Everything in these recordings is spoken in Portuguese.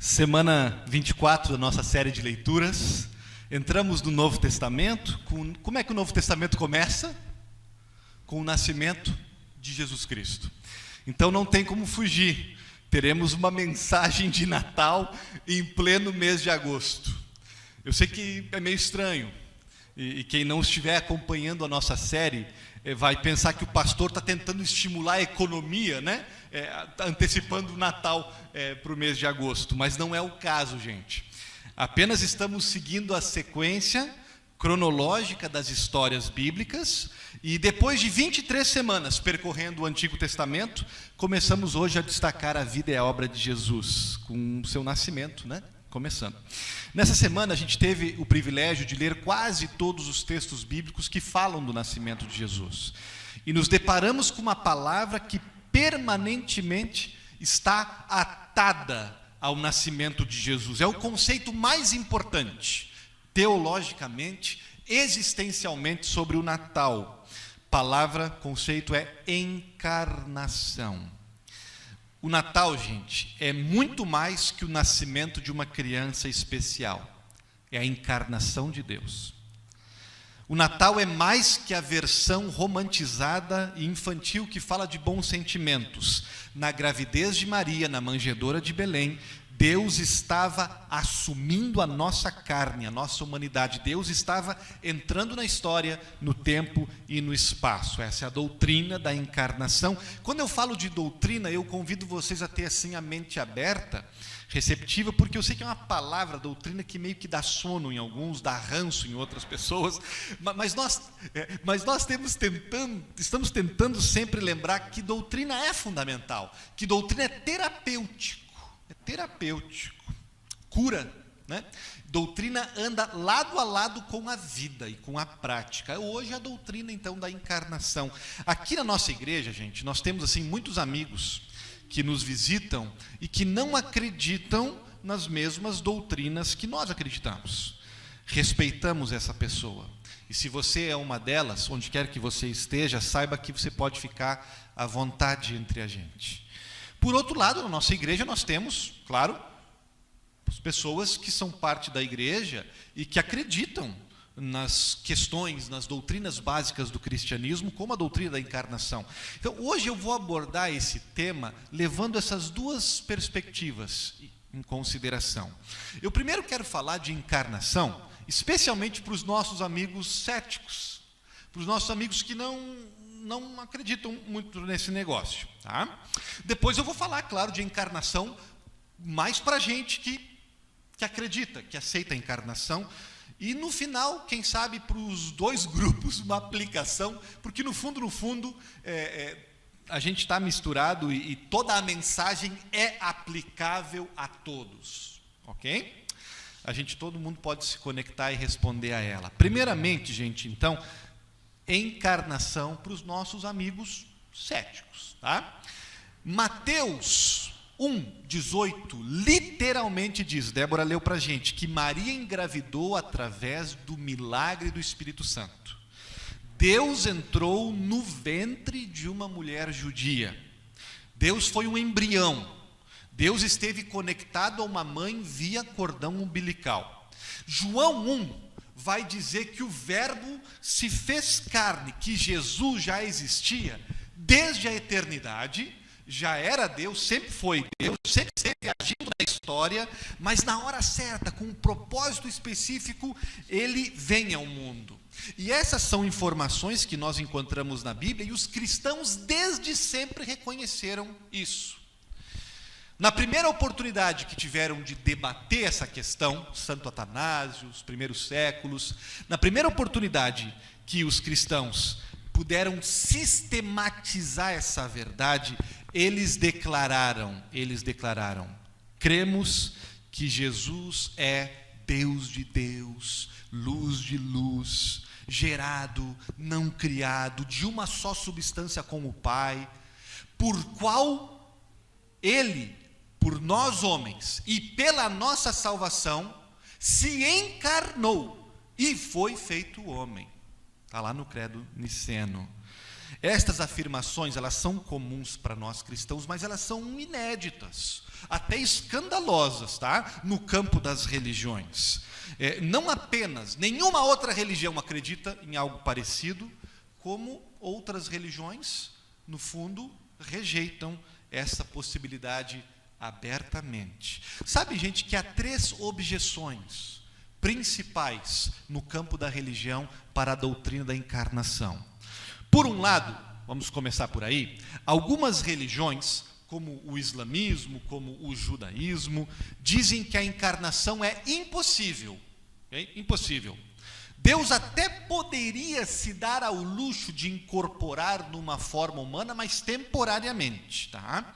Semana 24 da nossa série de leituras. Entramos no Novo Testamento. Como é que o Novo Testamento começa? Com o nascimento de Jesus Cristo. Então não tem como fugir. Teremos uma mensagem de Natal em pleno mês de agosto. Eu sei que é meio estranho. E quem não estiver acompanhando a nossa série vai pensar que o pastor está tentando estimular a economia, né? Antecipando o Natal para o mês de agosto. Mas não é o caso, gente. Apenas estamos seguindo a sequência cronológica das histórias bíblicas. E depois de 23 semanas percorrendo o Antigo Testamento, começamos hoje a destacar a vida e a obra de Jesus, com o seu nascimento, né? Começando. Nessa semana a gente teve o privilégio de ler quase todos os textos bíblicos que falam do nascimento de Jesus. E nos deparamos com uma palavra que permanentemente está atada ao nascimento de Jesus. É o conceito mais importante, teologicamente, existencialmente, sobre o Natal. Palavra, conceito é encarnação. O Natal, gente, é muito mais que o nascimento de uma criança especial. É a encarnação de Deus. O Natal é mais que a versão romantizada e infantil que fala de bons sentimentos. Na gravidez de Maria, na manjedoura de Belém, Deus estava assumindo a nossa carne, a nossa humanidade. Deus estava entrando na história, no tempo e no espaço. Essa é a doutrina da encarnação. Quando eu falo de doutrina, eu convido vocês a ter assim a mente aberta, receptiva, porque eu sei que é uma palavra, doutrina, que meio que dá sono em alguns, dá ranço em outras pessoas, mas nós estamos tentando sempre lembrar que doutrina é fundamental, que doutrina é terapêutico. É terapêutico, cura, né? Doutrina anda lado a lado com a vida e com a prática. Hoje a doutrina, então, da encarnação. Aqui na nossa igreja, gente, nós temos assim muitos amigos que nos visitam e que não acreditam nas mesmas doutrinas que nós acreditamos. Respeitamos essa pessoa. E se você é uma delas, onde quer que você esteja, saiba que você pode ficar à vontade entre a gente. Por outro lado, na nossa igreja nós temos, claro, as pessoas que são parte da igreja e que acreditam nas questões, nas doutrinas básicas do cristianismo, como a doutrina da encarnação. Então, hoje eu vou abordar esse tema levando essas duas perspectivas em consideração. Eu primeiro quero falar de encarnação, especialmente para os nossos amigos céticos, para os nossos amigos que não acreditam muito nesse negócio, tá? Depois eu vou falar, claro, de encarnação, mais para gente que acredita, que aceita a encarnação. E no final, quem sabe, para os dois grupos, uma aplicação, porque no fundo, a gente está misturado e toda a mensagem é aplicável a todos, ok? Todo mundo pode se conectar e responder a ela. Primeiramente, gente, então, encarnação para os nossos amigos céticos, tá? Mateus 1:18 literalmente diz, Débora leu para a gente, que Maria engravidou através do milagre do Espírito Santo. Deus entrou no ventre de uma mulher judia. Deus foi um embrião. Deus esteve conectado a uma mãe via cordão umbilical. João 1 vai dizer que o verbo se fez carne, que Jesus já existia desde a eternidade, já era Deus, sempre foi Deus, sempre esteve agindo na história, mas na hora certa, com um propósito específico, ele vem ao mundo. E essas são informações que nós encontramos na Bíblia, e os cristãos desde sempre reconheceram isso. Na primeira oportunidade que tiveram de debater essa questão, Santo Atanásio, os primeiros séculos, na primeira oportunidade que os cristãos puderam sistematizar essa verdade, eles declararam, cremos que Jesus é Deus de Deus, luz de luz, gerado, não criado, de uma só substância com o Pai, por qual ele, por nós homens e pela nossa salvação, se encarnou e foi feito homem. Está lá no credo niceno. Estas afirmações, elas são comuns para nós cristãos, mas elas são inéditas, até escandalosas, tá? No campo das religiões. Não apenas, nenhuma outra religião acredita em algo parecido, como outras religiões, no fundo, rejeitam essa possibilidade abertamente. Sabe, gente, que há 3 objeções principais no campo da religião para a doutrina da encarnação. Por um lado, vamos começar por aí, algumas religiões, como o islamismo, como o judaísmo, dizem que a encarnação é impossível. Okay? Impossível. Deus até poderia se dar ao luxo de incorporar numa forma humana, mas temporariamente, tá?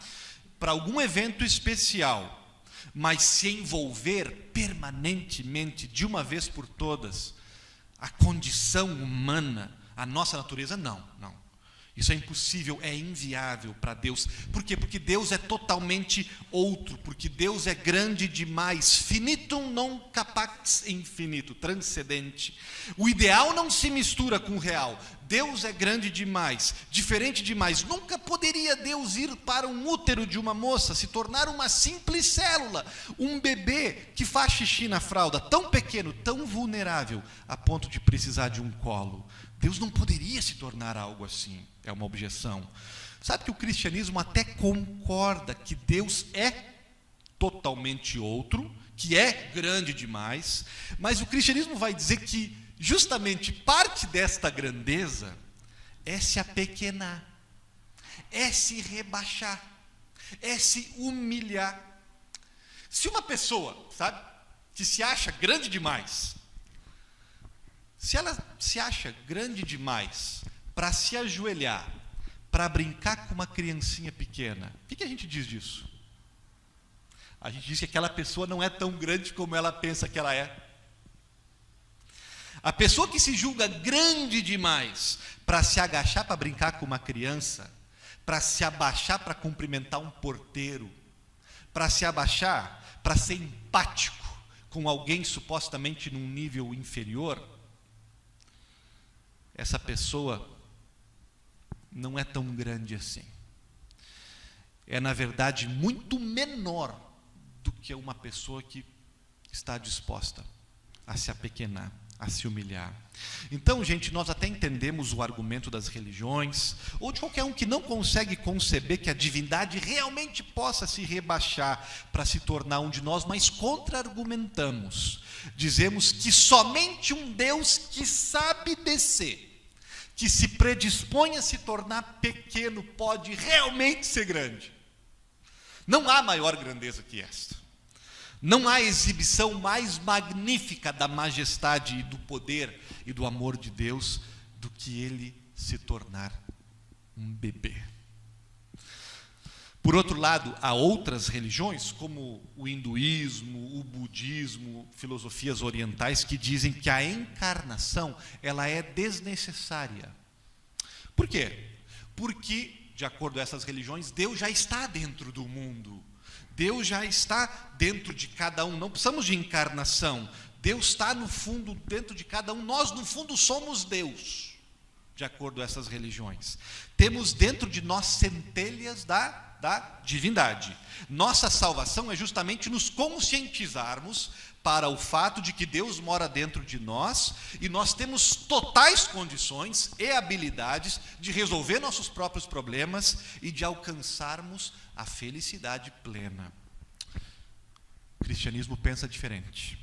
Para algum evento especial, mas se envolver permanentemente, de uma vez por todas, a condição humana, a nossa natureza, não. Isso é impossível, é inviável para Deus. Por quê? Porque Deus é totalmente outro, porque Deus é grande demais, finitum non capax infinito, transcendente. O ideal não se mistura com o real. Deus é grande demais, diferente demais. Nunca poderia Deus ir para um útero de uma moça, se tornar uma simples célula, um bebê que faz xixi na fralda, tão pequeno, tão vulnerável, a ponto de precisar de um colo. Deus não poderia se tornar algo assim. É uma objeção. Sabe que o cristianismo até concorda que Deus é totalmente outro, que é grande demais, mas o cristianismo vai dizer que justamente parte desta grandeza é se apequenar, é se rebaixar, é se humilhar. Se uma pessoa, sabe, que se acha grande demais, se ela se acha grande demais para se ajoelhar, para brincar com uma criancinha pequena, o que a gente diz disso? A gente diz que aquela pessoa não é tão grande como ela pensa que ela é. A pessoa que se julga grande demais para se agachar para brincar com uma criança, para se abaixar para cumprimentar um porteiro, para se abaixar para ser empático com alguém supostamente num nível inferior, essa pessoa não é tão grande assim. É, na verdade, muito menor do que uma pessoa que está disposta a se apequenar, a se humilhar. Então, gente, nós até entendemos o argumento das religiões, ou de qualquer um que não consegue conceber que a divindade realmente possa se rebaixar para se tornar um de nós, mas contra-argumentamos. Dizemos que somente um Deus que sabe descer, que se predispõe a se tornar pequeno, pode realmente ser grande. Não há maior grandeza que esta. Não há exibição mais magnífica da majestade e do poder e do amor de Deus do que ele se tornar um bebê. Por outro lado, há outras religiões, como o hinduísmo, o budismo, filosofias orientais, que dizem que a encarnação ela é desnecessária. Por quê? Porque, de acordo com essas religiões, Deus já está dentro do mundo. Deus já está dentro de cada um. Não precisamos de encarnação. Deus está, no fundo, dentro de cada um. Nós, no fundo, somos Deus, de acordo com essas religiões. Temos dentro de nós centelhas da divindade. Nossa salvação é justamente nos conscientizarmos para o fato de que Deus mora dentro de nós e nós temos totais condições e habilidades de resolver nossos próprios problemas e de alcançarmos a felicidade plena. O cristianismo pensa diferente.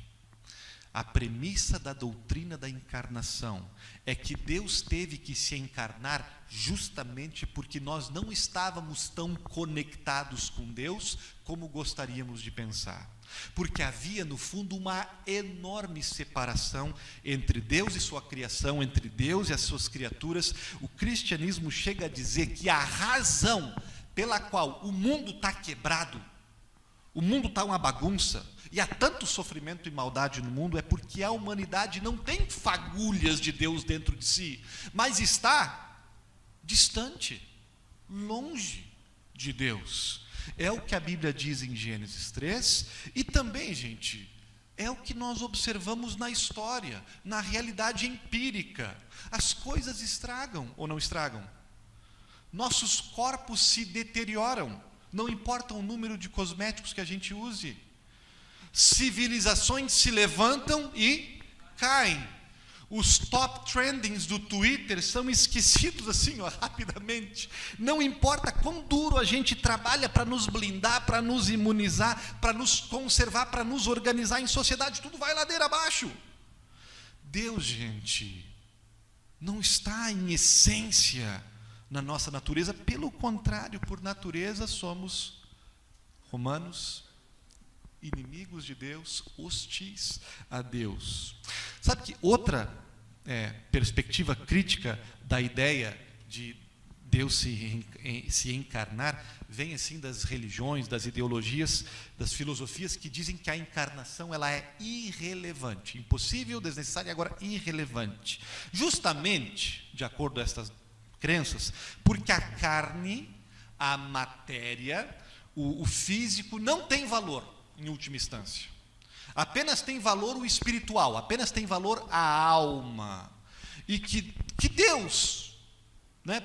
A premissa da doutrina da encarnação é que Deus teve que se encarnar justamente porque nós não estávamos tão conectados com Deus como gostaríamos de pensar. Porque havia, no fundo, uma enorme separação entre Deus e sua criação, entre Deus e as suas criaturas. O cristianismo chega a dizer que a razão pela qual o mundo está quebrado, o mundo está uma bagunça, e há tanto sofrimento e maldade no mundo, é porque a humanidade não tem fagulhas de Deus dentro de si, mas está distante, longe de Deus. É o que a Bíblia diz em Gênesis 3, e também, gente, é o que nós observamos na história, na realidade empírica. As coisas estragam ou não estragam? nossos corpos se deterioram, não importa o número de cosméticos que a gente use. Civilizações se levantam e caem. Os top trendings do Twitter são esquecidos assim, rapidamente. Não importa quão duro a gente trabalha para nos blindar, para nos imunizar, para nos conservar, para nos organizar em sociedade, tudo vai ladeira abaixo. Deus, gente, não está em essência na nossa natureza, pelo contrário, por natureza somos Romanos, inimigos de Deus, hostis a Deus. Sabe que outra perspectiva crítica da ideia de Deus se encarnar vem assim das religiões, das ideologias, das filosofias que dizem que a encarnação ela é irrelevante, impossível, desnecessária e agora irrelevante. Justamente, de acordo com estas crenças, porque a carne, a matéria, o físico não tem valor em última instância. Apenas tem valor o espiritual, apenas tem valor a alma. E que Deus,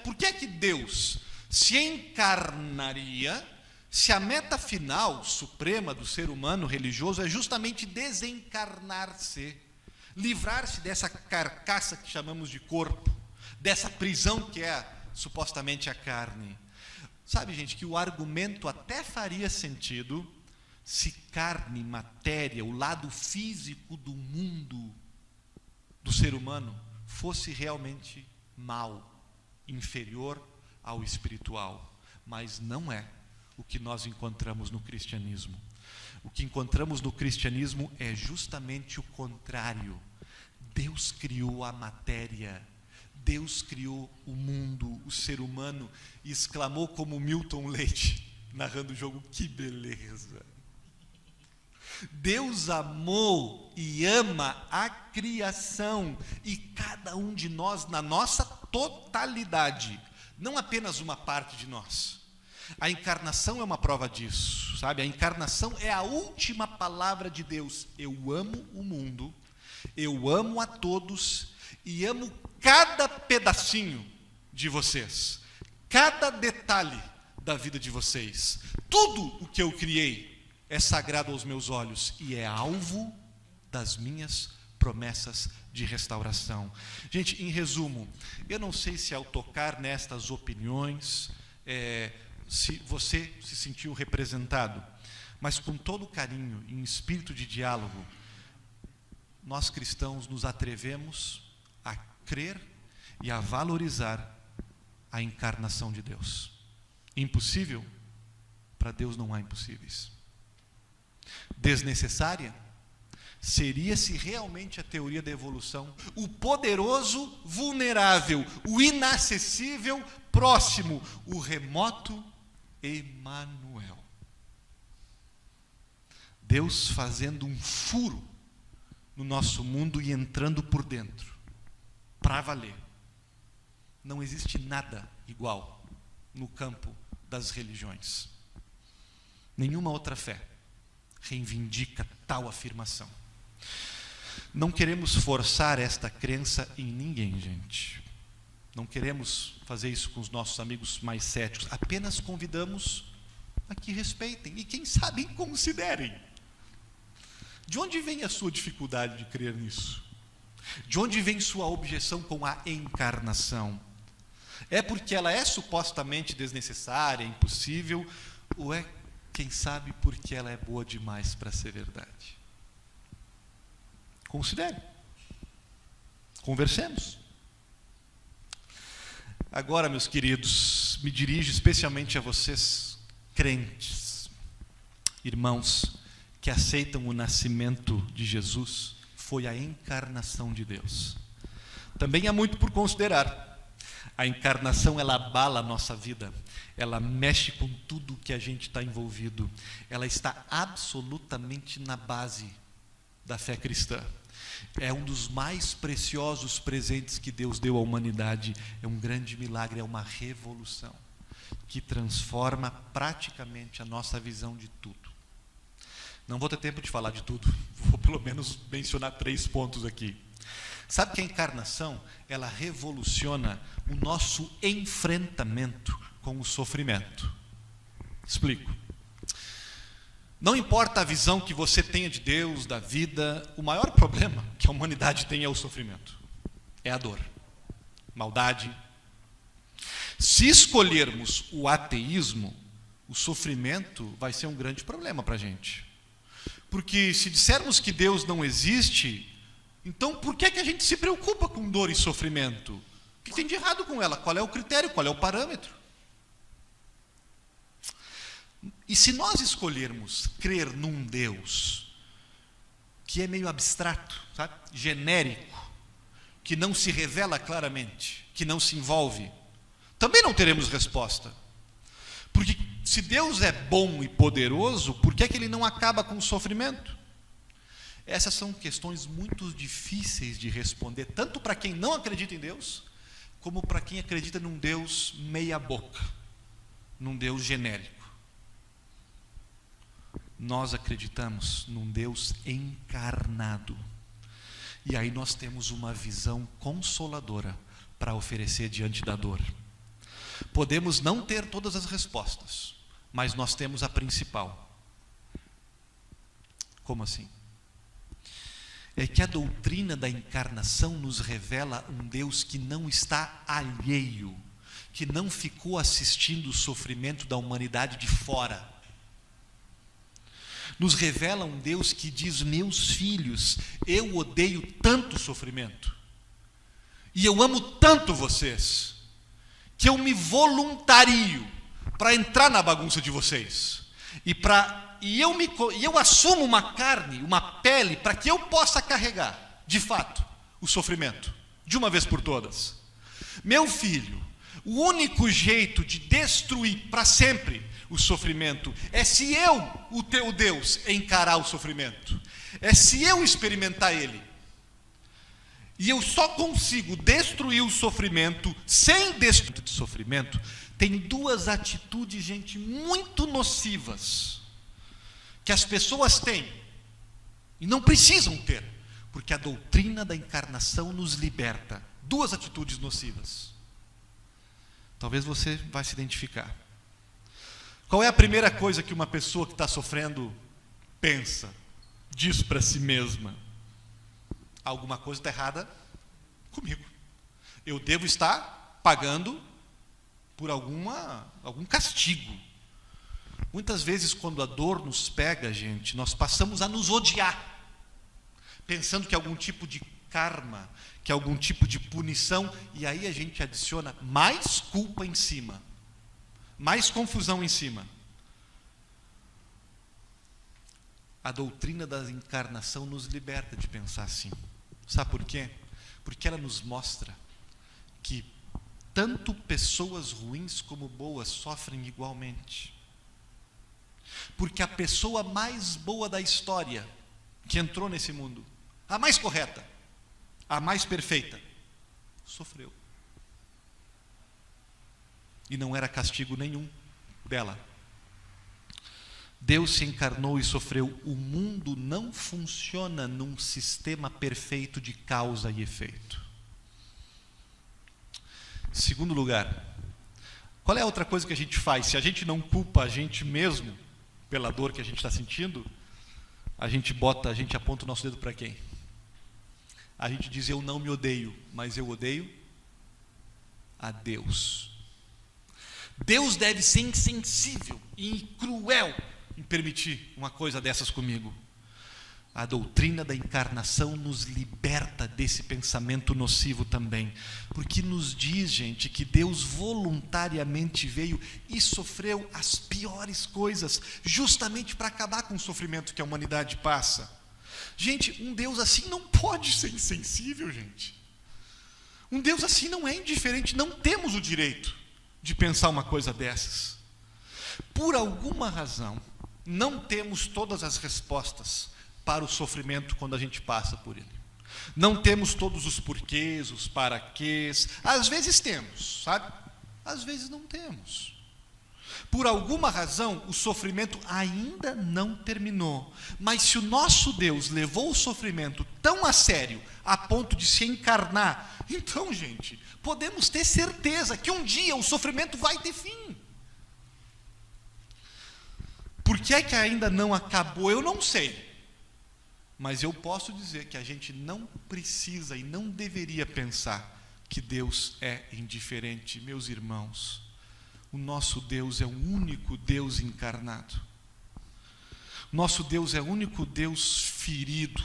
por que é que Deus se encarnaria se a meta final, suprema do ser humano religioso é justamente desencarnar-se, livrar-se dessa carcaça que chamamos de corpo, dessa prisão que é supostamente a carne. Sabe, gente, que o argumento até faria sentido se carne, matéria, o lado físico do mundo do ser humano fosse realmente mal, inferior ao espiritual. Mas não é o que nós encontramos no cristianismo. O que encontramos no cristianismo é justamente o contrário. Deus criou a matéria, Deus criou o mundo, o ser humano, e exclamou como Milton Leite, narrando o jogo, que beleza! Deus amou e ama a criação, e cada um de nós na nossa totalidade, não apenas uma parte de nós. A encarnação é uma prova disso, sabe? A encarnação é a última palavra de Deus. Eu amo o mundo, eu amo a todos e amo cada pedacinho de vocês, cada detalhe da vida de vocês. Tudo o que eu criei é sagrado aos meus olhos e é alvo das minhas promessas de restauração. Gente, em resumo, eu não sei se ao tocar nestas opiniões, se você se sentiu representado, mas com todo carinho, em espírito de diálogo, nós cristãos nos atrevemos a crer e a valorizar a encarnação de Deus. Impossível? Para Deus não há impossíveis. Desnecessária? Seria se realmente a teoria da evolução, o poderoso vulnerável, o inacessível próximo, o remoto Emanuel. Deus fazendo um furo no nosso mundo e entrando por dentro, para valer. Não existe nada igual no campo das religiões. Nenhuma outra fé reivindica tal afirmação. Não queremos forçar esta crença em ninguém, gente. Não queremos fazer isso com os nossos amigos mais céticos. Apenas convidamos a que respeitem e, quem sabe, considerem. De onde vem a sua dificuldade de crer nisso? De onde vem sua objeção com a encarnação? É porque ela é supostamente desnecessária, impossível, ou é, quem sabe, porque ela é boa demais para ser verdade? Considere. Conversemos. Agora, meus queridos, me dirijo especialmente a vocês, crentes, irmãos, que aceitam o nascimento de Jesus, foi a encarnação de Deus. Também há muito por considerar. A encarnação, ela abala a nossa vida, ela mexe com tudo que a gente está envolvido, ela está absolutamente na base da fé cristã. É um dos mais preciosos presentes que Deus deu à humanidade, é um grande milagre, é uma revolução que transforma praticamente a nossa visão de tudo. Não vou ter tempo de falar de tudo, vou pelo menos mencionar 3 pontos aqui. Sabe que a encarnação, ela revoluciona o nosso enfrentamento com o sofrimento. Explico. Não importa a visão que você tenha de Deus, da vida, o maior problema que a humanidade tem é o sofrimento. É a dor. Maldade. Se escolhermos o ateísmo, o sofrimento vai ser um grande problema para a gente. Porque se dissermos que Deus não existe, então por que a gente se preocupa com dor e sofrimento? O que tem de errado com ela? Qual é o critério? Qual é o parâmetro? E se nós escolhermos crer num Deus que é meio abstrato, sabe? Genérico, que não se revela claramente, que não se envolve, também não teremos resposta. Porque se Deus é bom e poderoso, por que Ele não acaba com o sofrimento? Essas são questões muito difíceis de responder, tanto para quem não acredita em Deus, como para quem acredita num Deus meia boca, num Deus genérico. Nós acreditamos num Deus encarnado. E aí nós temos uma visão consoladora para oferecer diante da dor. Podemos não ter todas as respostas, mas nós temos a principal. Como assim? É que a doutrina da encarnação nos revela um Deus que não está alheio, que não ficou assistindo o sofrimento da humanidade de fora. Nos revela um Deus que diz: meus filhos, eu odeio tanto sofrimento, e eu amo tanto vocês, que eu me voluntario para entrar na bagunça de vocês, e eu assumo uma carne, uma pele, para que eu possa carregar, de fato, o sofrimento, de uma vez por todas. Meu filho, o único jeito de destruir para sempre o sofrimento é se eu, o teu Deus, encarar o sofrimento, é se eu experimentar ele. E eu só consigo destruir o sofrimento sem destruir o sofrimento. Tem duas atitudes, gente, muito nocivas, que as pessoas têm e não precisam ter, porque a doutrina da encarnação nos liberta. Duas atitudes nocivas. Talvez você vai se identificar. Qual é a primeira coisa que uma pessoa que está sofrendo pensa, diz para si mesma? Alguma coisa está errada comigo. Eu devo estar pagando por algum castigo. Muitas vezes, quando a dor nos pega, gente, nós passamos a nos odiar, pensando que algum tipo de karma, que algum tipo de punição, e aí a gente adiciona mais culpa em cima, mais confusão em cima. A doutrina da encarnação nos liberta de pensar assim. Sabe por quê? Porque ela nos mostra que tanto pessoas ruins como boas sofrem igualmente. Porque a pessoa mais boa da história que entrou nesse mundo, a mais correta, a mais perfeita, sofreu. E não era castigo nenhum dela. Deus se encarnou e sofreu. O mundo não funciona num sistema perfeito de causa e efeito. Segundo lugar, qual é a outra coisa que a gente faz? Se a gente não culpa a gente mesmo pela dor que a gente está sentindo, a gente aponta o nosso dedo para quem? A gente diz: eu não me odeio, mas eu odeio a Deus. Deus deve ser insensível e cruel em permitir uma coisa dessas comigo. A doutrina da encarnação nos liberta desse pensamento nocivo também, porque nos diz, gente, que Deus voluntariamente veio e sofreu as piores coisas, justamente para acabar com o sofrimento que a humanidade passa. Gente, um Deus assim não pode ser insensível, gente. Um Deus assim não é indiferente, não temos o direito de pensar uma coisa dessas. Por alguma razão, não temos todas as respostas para o sofrimento quando a gente passa por ele. Não temos todos os porquês, os paraquês. Às vezes temos, sabe? Às vezes não temos. Por alguma razão, o sofrimento ainda não terminou. Mas se o nosso Deus levou o sofrimento tão a sério, a ponto de se encarnar, então, gente, podemos ter certeza que um dia o sofrimento vai ter fim. Por que é que ainda não acabou? Eu não sei. Mas eu posso dizer que a gente não precisa e não deveria pensar que Deus é indiferente. Meus irmãos, o nosso Deus é o único Deus encarnado. Nosso Deus é o único Deus ferido,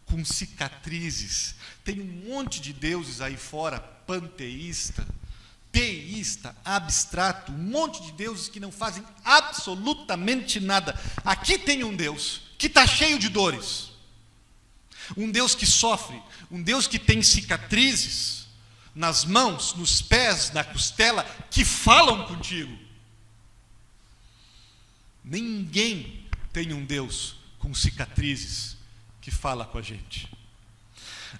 com cicatrizes. Tem um monte de deuses aí fora, panteísta, teísta, abstrato, um monte de deuses que não fazem absolutamente nada. Aqui tem um Deus que está cheio de dores. Um Deus que sofre, um Deus que tem cicatrizes nas mãos, nos pés, na costela, que falam contigo. Ninguém tem um Deus com cicatrizes que fala com a gente.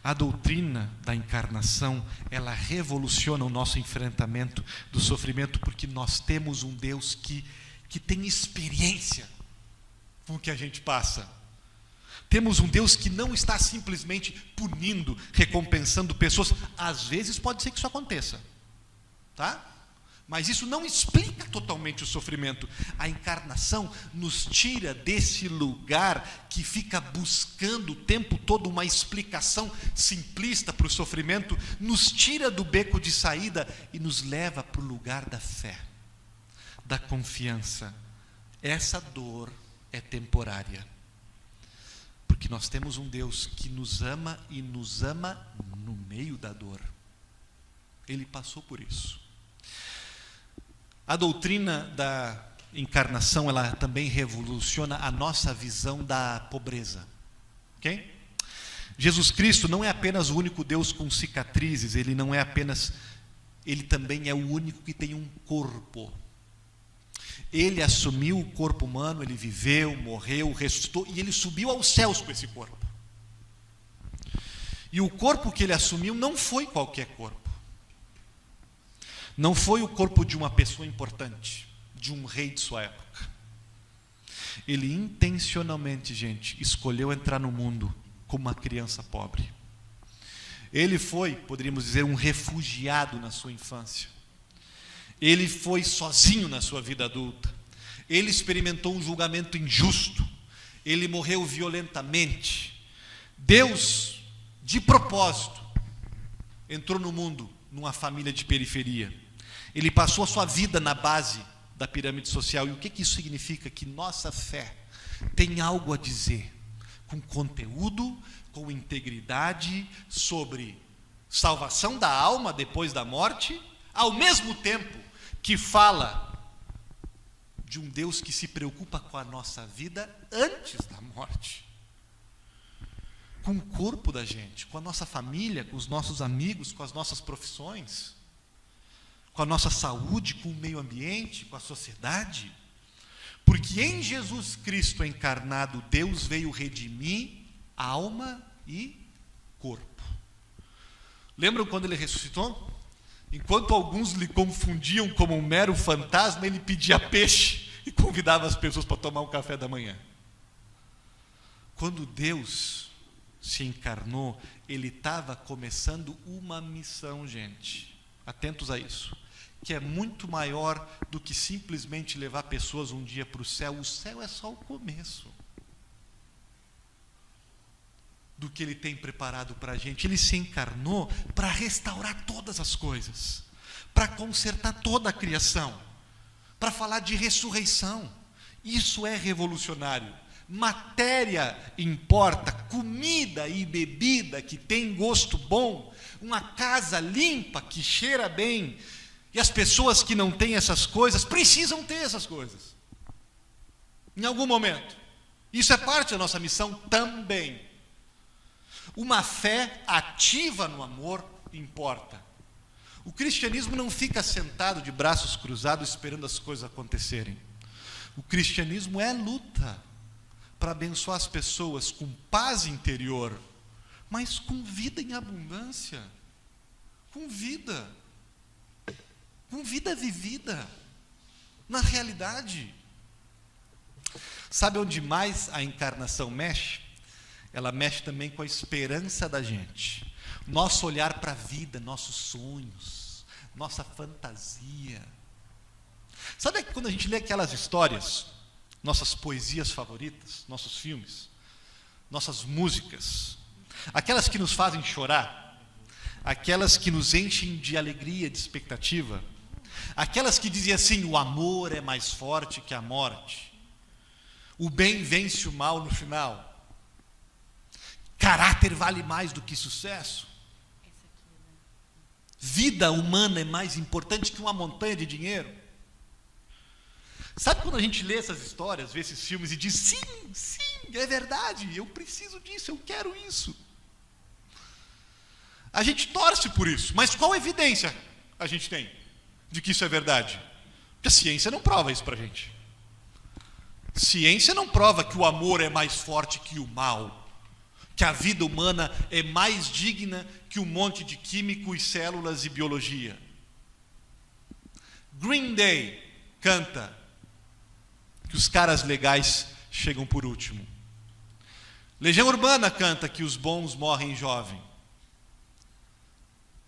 A doutrina da encarnação, ela revoluciona o nosso enfrentamento do sofrimento, porque nós temos um Deus que tem experiência com o que a gente passa. Temos um Deus que não está simplesmente punindo, recompensando pessoas. Às vezes pode ser que isso aconteça, tá? Mas isso não explica totalmente o sofrimento. A encarnação nos tira desse lugar que fica buscando o tempo todo uma explicação simplista para o sofrimento, nos tira do beco de saída e nos leva para o lugar da fé, da confiança. Essa dor é temporária. Porque nós temos um Deus que nos ama e nos ama no meio da dor. Ele passou por isso. A doutrina da encarnação, ela também revoluciona a nossa visão da pobreza. Ok? Jesus Cristo não é apenas o único Deus com cicatrizes, ele também é o único que tem um corpo. Ele assumiu o corpo humano, ele viveu, morreu, ressuscitou, e ele subiu aos céus com esse corpo. E o corpo que ele assumiu não foi qualquer corpo. Não foi o corpo de uma pessoa importante, de um rei de sua época. Ele intencionalmente, gente, escolheu entrar no mundo como uma criança pobre. Ele foi, poderíamos dizer, um refugiado na sua infância. Ele foi sozinho na sua vida adulta. Ele experimentou um julgamento injusto. Ele morreu violentamente. Deus, de propósito, entrou no mundo numa família de periferia. Ele passou a sua vida na base da pirâmide social. E o que isso significa? Que nossa fé tem algo a dizer, com conteúdo, com integridade, sobre salvação da alma depois da morte, ao mesmo tempo que fala de um Deus que se preocupa com a nossa vida antes da morte, com o corpo da gente, com a nossa família, com os nossos amigos, com as nossas profissões, com a nossa saúde, com o meio ambiente, com a sociedade. Porque em Jesus Cristo encarnado, Deus veio redimir alma e corpo. Lembram quando ele ressuscitou? Enquanto alguns lhe confundiam como um mero fantasma, ele pedia peixe e convidava as pessoas para tomar um café da manhã. Quando Deus se encarnou, ele estava começando uma missão, gente. Atentos a isso. Que é muito maior do que simplesmente levar pessoas um dia para o céu. O céu é só o começo do que ele tem preparado para a gente. Ele se encarnou para restaurar todas as coisas, para consertar toda a criação, para falar de ressurreição. Isso é revolucionário. Matéria importa, comida e bebida que tem gosto bom, uma casa limpa que cheira bem, e as pessoas que não têm essas coisas precisam ter essas coisas em algum momento. Isso é parte da nossa missão também. Uma fé ativa no amor importa. O cristianismo não fica sentado de braços cruzados esperando as coisas acontecerem. O cristianismo é luta para abençoar as pessoas com paz interior, mas com vida em abundância, com vida vivida. na realidade. Sabe onde mais a encarnação mexe? Ela mexe também com a esperança da gente. Nosso olhar para a vida, nossos sonhos, nossa fantasia. Sabe que quando a gente lê aquelas histórias, nossas poesias favoritas, nossos filmes, nossas músicas, aquelas que nos fazem chorar, aquelas que nos enchem de alegria, de expectativa, aquelas que dizem assim: o amor é mais forte que a morte, o bem vence o mal no final, caráter vale mais do que sucesso, vida humana é mais importante que uma montanha de dinheiro. Sabe quando a gente lê essas histórias, vê esses filmes e diz: sim, sim, é verdade, eu preciso disso, eu quero isso. A gente torce por isso, mas qual evidência a gente tem de que isso é verdade? Porque a ciência não prova isso para a gente. Ciência não prova que o amor é mais forte que o mal, que a vida humana é mais digna que um monte de químicos, células e biologia. Green Day canta que os caras legais chegam por último. Legião Urbana canta que os bons morrem jovem.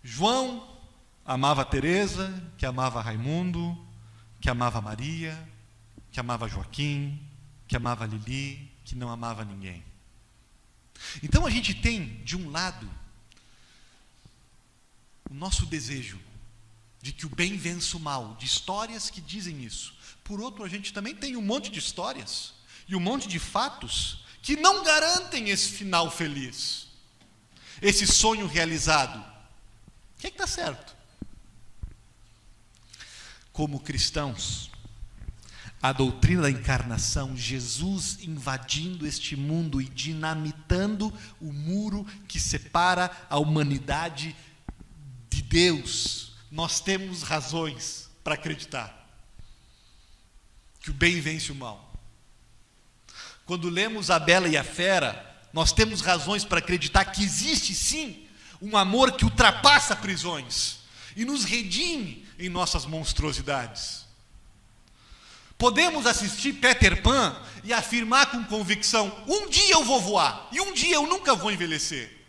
João amava Teresa, que amava Raimundo, que amava Maria, que amava Joaquim, que amava Lili, que não amava ninguém. Então a gente tem, de um lado, o nosso desejo de que o bem vença o mal, de histórias que dizem isso. Por outro, a gente também tem um monte de histórias e um monte de fatos que não garantem esse final feliz, esse sonho realizado. O que está certo? Como cristãos, a doutrina da encarnação, Jesus invadindo este mundo e dinamitando o muro que separa a humanidade de Deus, nós temos razões para acreditar que o bem vence o mal. Quando lemos A Bela e a Fera, nós temos razões para acreditar que existe sim um amor que ultrapassa prisões e nos redime em nossas monstruosidades. Podemos assistir Peter Pan e afirmar com convicção: um dia eu vou voar e um dia eu nunca vou envelhecer.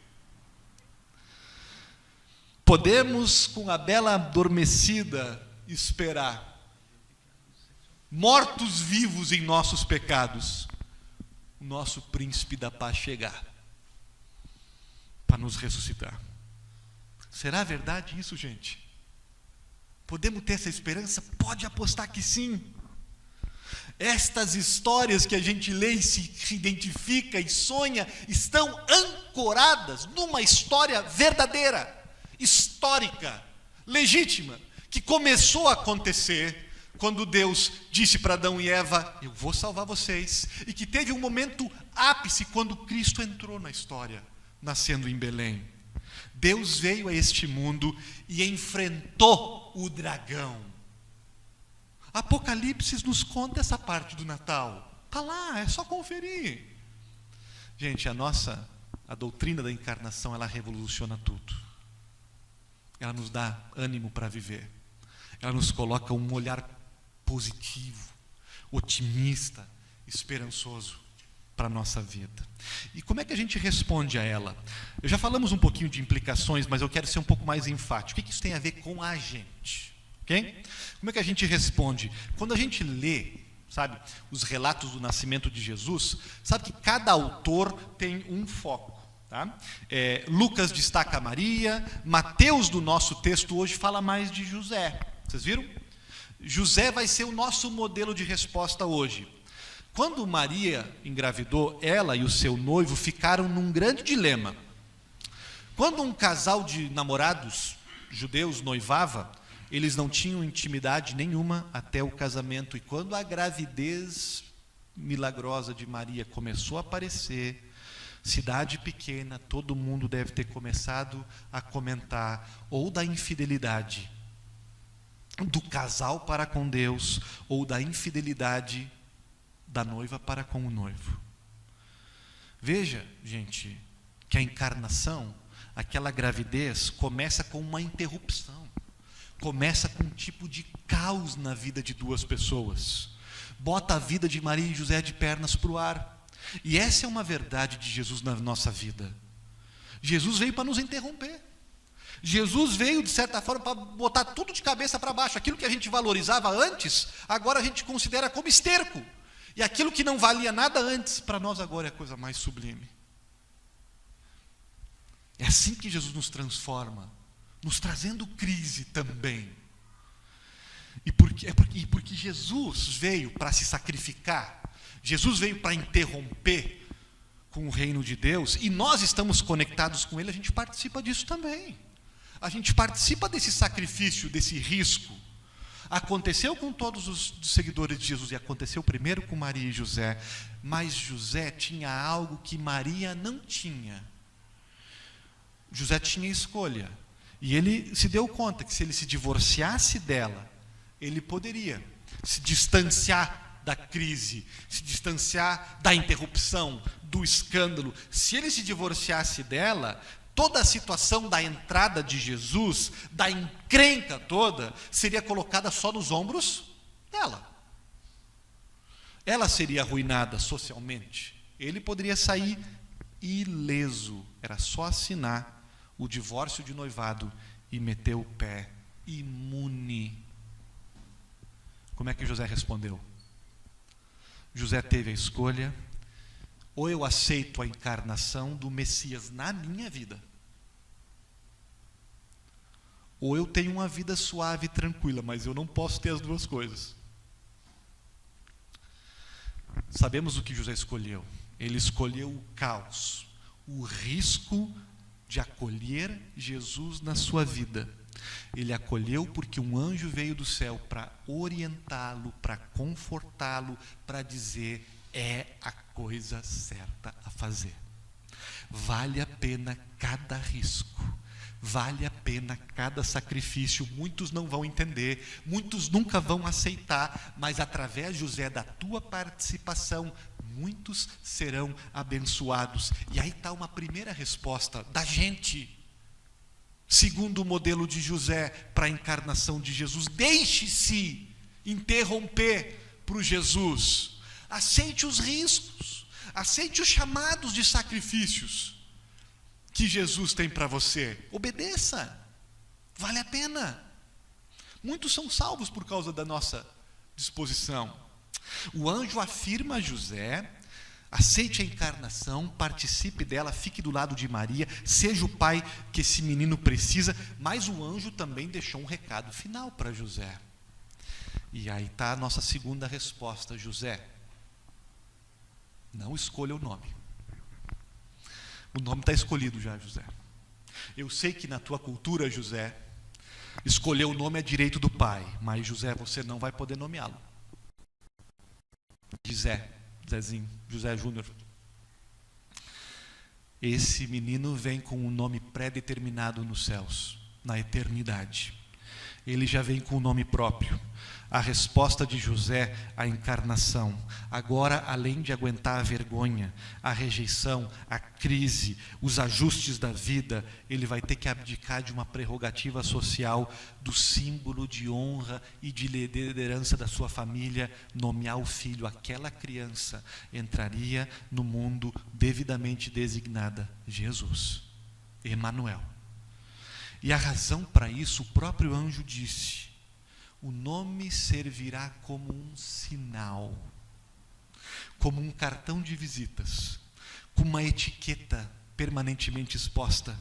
Podemos, com a Bela adormecida, esperar, mortos vivos em nossos pecados, o nosso príncipe da paz chegar para nos ressuscitar. Será verdade isso, gente? Podemos ter essa esperança? Pode apostar que sim. Estas histórias que a gente lê e se identifica e sonha estão ancoradas numa história verdadeira, histórica, legítima, que começou a acontecer quando Deus disse para Adão e Eva: eu vou salvar vocês, e que teve um momento ápice quando Cristo entrou na história, nascendo em Belém. Deus veio a este mundo e enfrentou o dragão. Apocalipse nos conta essa parte do Natal. Está lá, é só conferir. Gente, a doutrina da encarnação, ela revoluciona tudo. Ela nos dá ânimo para viver. Ela nos coloca um olhar positivo, otimista, esperançoso para a nossa vida. E como é que a gente responde a ela? Já falamos um pouquinho de implicações, mas eu quero ser um pouco mais enfático. O que isso tem a ver com a gente? Okay? Como é que a gente responde? Quando a gente lê, sabe, os relatos do nascimento de Jesus, sabe que cada autor tem um foco. Tá? Lucas destaca Maria, Mateus, do nosso texto hoje, fala mais de José. Vocês viram? José vai ser o nosso modelo de resposta hoje. Quando Maria engravidou, ela e o seu noivo ficaram num grande dilema. Quando um casal de namorados judeus noivava, eles não tinham intimidade nenhuma até o casamento. E quando a gravidez milagrosa de Maria começou a aparecer, cidade pequena, todo mundo deve ter começado a comentar ou da infidelidade do casal para com Deus, ou da infidelidade da noiva para com o noivo. Veja, gente, que a encarnação, aquela gravidez, começa com uma interrupção, começa com um tipo de caos na vida de duas pessoas. Bota a vida de Maria e José de pernas para o ar. E essa é uma verdade de Jesus na nossa vida. Jesus veio para nos interromper. Jesus veio, de certa forma, para botar tudo de cabeça para baixo. Aquilo que a gente valorizava antes, agora a gente considera como esterco. E aquilo que não valia nada antes, para nós agora é a coisa mais sublime. É assim que Jesus nos transforma, nos trazendo crise também. Porque Jesus veio para se sacrificar, Jesus veio para interromper com o reino de Deus, e nós estamos conectados com Ele, a gente participa disso também. A gente participa desse sacrifício, desse risco. Aconteceu com todos os seguidores de Jesus, e aconteceu primeiro com Maria e José, mas José tinha algo que Maria não tinha. José tinha escolha, e ele se deu conta que se ele se divorciasse dela, ele poderia se distanciar da crise, se distanciar da interrupção, do escândalo. Se ele se divorciasse dela, toda a situação da entrada de Jesus, da encrenca toda, seria colocada só nos ombros dela. Ela seria arruinada socialmente. Ele poderia sair ileso. Era só assinar o divórcio de noivado e meter o pé, imune. Como é que José respondeu? José teve a escolha: ou eu aceito a encarnação do Messias na minha vida, ou eu tenho uma vida suave e tranquila, mas eu não posso ter as duas coisas. Sabemos o que José escolheu. Ele escolheu o caos, o risco de acolher Jesus na sua vida. Ele acolheu porque um anjo veio do céu para orientá-lo, para confortá-lo, para dizer: é a coisa certa a fazer. Vale a pena cada risco, vale a pena cada sacrifício. Muitos não vão entender, muitos nunca vão aceitar, mas através, José, da tua participação, muitos serão abençoados. E aí está uma primeira resposta da gente, segundo o modelo de José, para a encarnação de Jesus. Deixe-se interromper por Jesus. Aceite os riscos, aceite os chamados de sacrifícios que Jesus tem para você. Obedeça, vale a pena. Muitos são salvos por causa da nossa disposição. O anjo afirma a José: aceite a encarnação, participe dela, fique do lado de Maria, seja o pai que esse menino precisa. Mas o anjo também deixou um recado final para José. E aí está a nossa segunda resposta: José, não escolha o nome. O nome está escolhido já, José. Eu sei que na tua cultura, José, escolher o nome é direito do pai, mas José, você não vai poder nomeá-lo. Zezinho, José Júnior. Esse menino vem com um nome pré-determinado nos céus, na eternidade. Ele já vem com um nome próprio. A resposta de José à encarnação. Agora, além de aguentar a vergonha, a rejeição, a crise, os ajustes da vida, ele vai ter que abdicar de uma prerrogativa social, do símbolo de honra e de liderança da sua família, nomear o filho. Aquela criança entraria no mundo devidamente designada: Jesus, Emanuel. E a razão para isso, o próprio anjo disse: o nome servirá como um sinal, como um cartão de visitas, com uma etiqueta permanentemente exposta,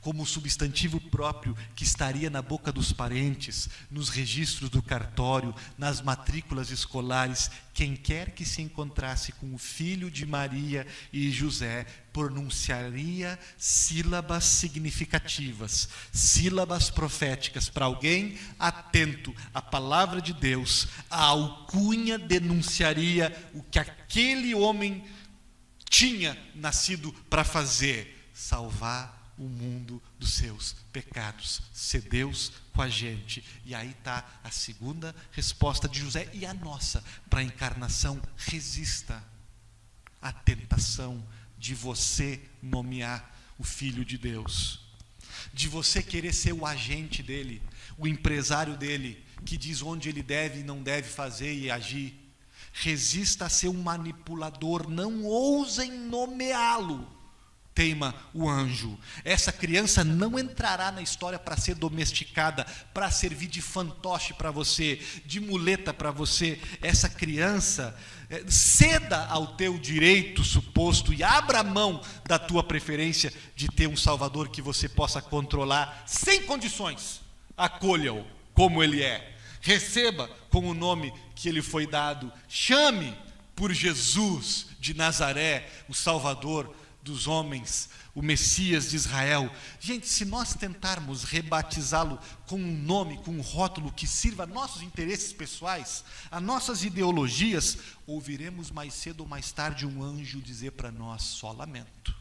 como substantivo próprio que estaria na boca dos parentes, nos registros do cartório, nas matrículas escolares. Quem quer que se encontrasse com o filho de Maria e José pronunciaria sílabas significativas, sílabas proféticas. Para alguém atento à palavra de Deus, a alcunha denunciaria o que aquele homem tinha nascido para fazer: salvar o mundo dos seus pecados, ser Deus com a gente. E aí está a segunda resposta de José e a nossa para a encarnação: resista à tentação de você nomear o Filho de Deus, de você querer ser o agente dele, o empresário dele, que diz onde ele deve e não deve fazer e agir. Resista a ser um manipulador, não ousem nomeá-lo. Teima o anjo. Essa criança não entrará na história para ser domesticada, para servir de fantoche para você, de muleta para você. Essa criança, ceda ao teu direito suposto e abra mão da tua preferência de ter um Salvador que você possa controlar sem condições. Acolha-o como ele é. Receba com o nome que ele foi dado. Chame por Jesus de Nazaré, o Salvador dos homens, o Messias de Israel. Gente, se nós tentarmos rebatizá-lo com um nome, com um rótulo que sirva a nossos interesses pessoais, a nossas ideologias, ouviremos mais cedo ou mais tarde um anjo dizer para nós: só lamento.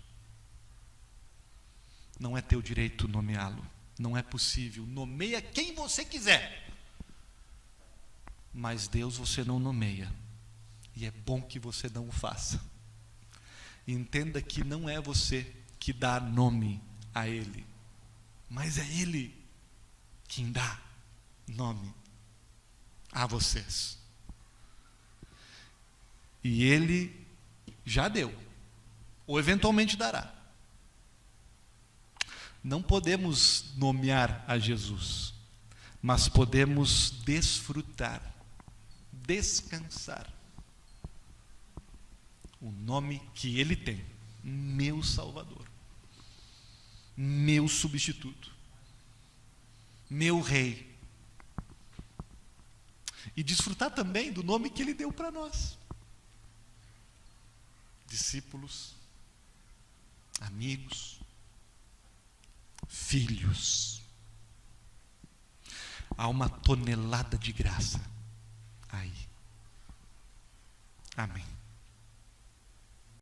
Não é teu direito nomeá-lo, não é possível. Nomeia quem você quiser, mas Deus você não nomeia, e é bom que você não o faça. Entenda que não é você que dá nome a Ele, mas é Ele quem dá nome a vocês. E Ele já deu, ou eventualmente dará. Não podemos nomear a Jesus, mas podemos desfrutar, descansar o nome que Ele tem: meu Salvador, meu substituto, meu Rei. E desfrutar também do nome que Ele deu para nós: discípulos, amigos, filhos. Há uma tonelada de graça aí. Amém.